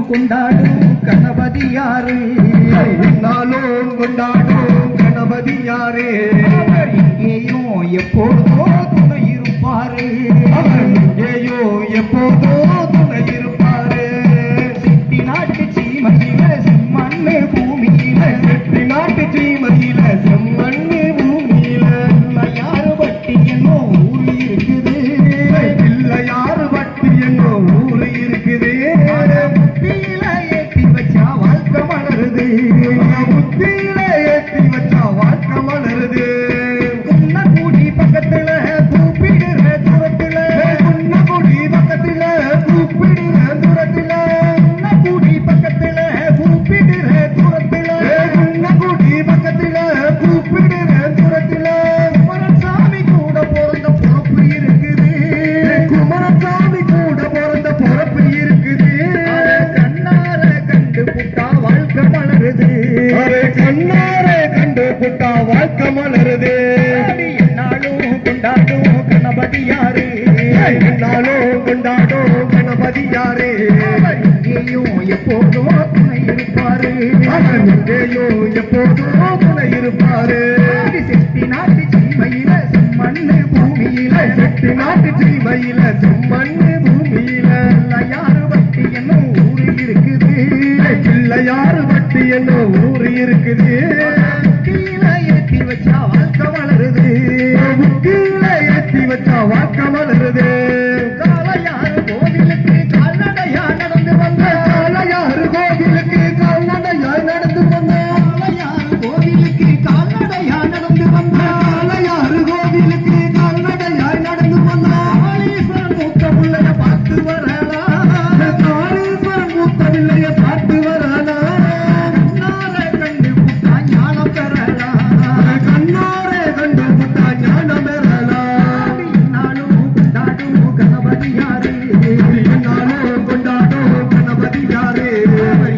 கொண்டாடும் கணபதி யாரு நாளும் கொண்டாடும் கணபதி யாரு எங்கேயும் எப்போதோ துணை இருப்பாரு எங்கேயோ எப்போதோ துணை இருப்பாரு செட்டி நாட்டு சீமையில செம்மண்ணு பூமியில செட்டி நாட்டு சீமையில செம்மண்ணு பூமியில யாரு பட்டி என்னோ ஊரு இருக்குது இல்ல யாரு பட்டி என்னோ ஊரு இருக்குது புத்தியில ஏத்தி வச்சா வாழ்க்கை மலருது புத்தியில ஏத்தி வச்சா வாழ்க்கை மலருது கூடி பக்கத்துல கூப்பிடுற தூரத்துல குடி பக்கத்துல கூப்பிடுற தூரத்துல கூடி பக்கத்துல கூப்பிடுற தூரத்துல குடி பக்கத்துல கூப்பிடுற தூரத்துல குமரசாமி கூட பிறந்த பொறுப்பு இருக்குது குமரசாமி கூட பிறந்த பொறுப்பு இருக்குது கண்ணார கண்டு புட்டா வாழ்க்கை மலருது கண்ணார கண்டு புட்டா வாழ்க்கை மலருது என்னாலும் கொண்டாடும் கணபதி யாரு என்னாலும் கொண்டாடும் கணபதி யாரு எங்கேயும் எப்போதும் துணை இருப்பாரு எங்கேயும் எப்போதும் துணை இருப்பாரு செட்டி நாட்டு சீமையில செம்மண்ணு பூமியில செட்டி நாட்டு சீமையில செம்மண்ணு பூமியில யாரு பட்டி என்ன ஊரு இருக்குது பிள்ளையாறு பட்டி என்ன ஊரு இருக்குது கீழே ஏற்றி வச்சா வாழ்க்கை வளருது கீழே ஏற்றி வச்சா வாழ்க்கை வளருது காளையாறு கோவிலுக்கு கால்நடையா நடந்து வந்த காளையாறு கோவிலுக்கு கால்நடையா நடந்து வந்த காளையாறு கோவிலுக்கு கால்நடையா நடந்து வந்த காளையாறு கோவிலுக்கு கால்நடையா நடந்து வந்த காளீஸ்வரன் மூத்த பிள்ளைய பார்த்து வரலாம் காளீஸ்வரன் மூத்த பிள்ளைய பார்த்து வரலாம் கண்ணார கண்டு புட்டா ஞானம் பெறலாம் கண்ணாரே கண்டு புட்டா ஞானம் பெறலாம் நாளும் கொண்டாடும் கணபதி யாரு நாளும் கொண்டாடும் கணபதி யாரு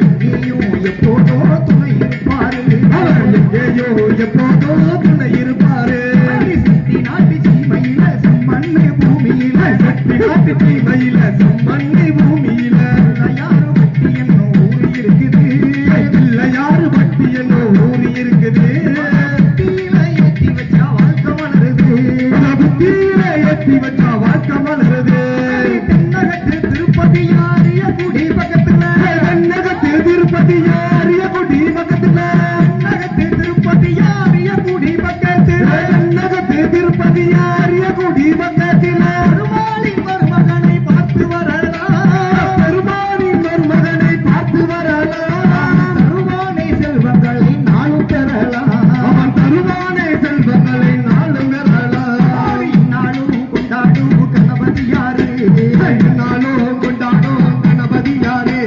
எங்கேயும் எப்போதோ துணை இருப்பாரு எங்கேயோ எப்போதோ துணை இருப்பாரு செட்டி நாட்டு சீமையில செம்மண்ணு பூமியில செட்டி நாட்டு சீமையில செம்மண்ணு பூமியில யாரு பட்டி என்ன ஊரு இருக்குது பிள்ளையாறு பட்டி என்ன ஊரு இருக்குது கீழே ஏற்றி வச்சா வாழ்க்கை வளருது புத்தியில ஏற்றி வச்சா வாழ்க்கை வளருது தென்னகத்து திருப்பதி யாரிய குடி பக்கத்துல தென்னகத்து திருப்பதி யாரிய குடி பக்கத்துல தென்னகத்து திருப்பதி யாரிய குடி பக்கத்துல தென்னகத்து திருப்பதி யாரிய குடி பக்கத்துல பெருமாளின் மருமகனை பார்த்து வரலாம் பெருமானின் மருமகனை பார்த்து வரலாம் பெருமானை செல்வங்களை நாளும் பெறலாம் அவன் தருவானே செல்வங்களை நாளும் பெறலாம் நாளும் கொண்டாடும் கணபதி யாரு நாளும் கொண்டாடும் கணபதி யாரு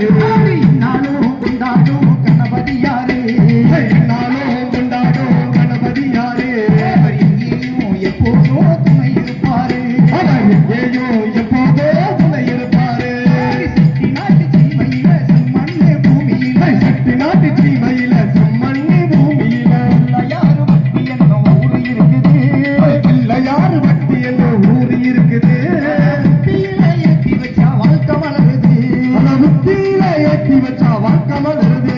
நாளும் கொண்டாடும் கணபதி யாரு நாளும் கொண்டாடும் கணபதி யாரு எங்கேயும் எப்போதோ துணை இருப்பாரு அவன் எங்கேயோ எப்போதோ துணை இருப்பாரு செட்டி நாட்டு சீமையில செம்மண்ணு பூமியில சக்தி நாட்டு சீமையில செம்மண்ணு பூமியில யாரு பக்தி என்ன ஊரு இருக்குது பிள்ளையாறு பக்தி என்ன ஊரு இருக்குது புத்தியில ஏற்றி வச்சா வாழ்க்கை வளருது புத்தியில ஏற்றி வச்சா வாழ்க்கை மலருது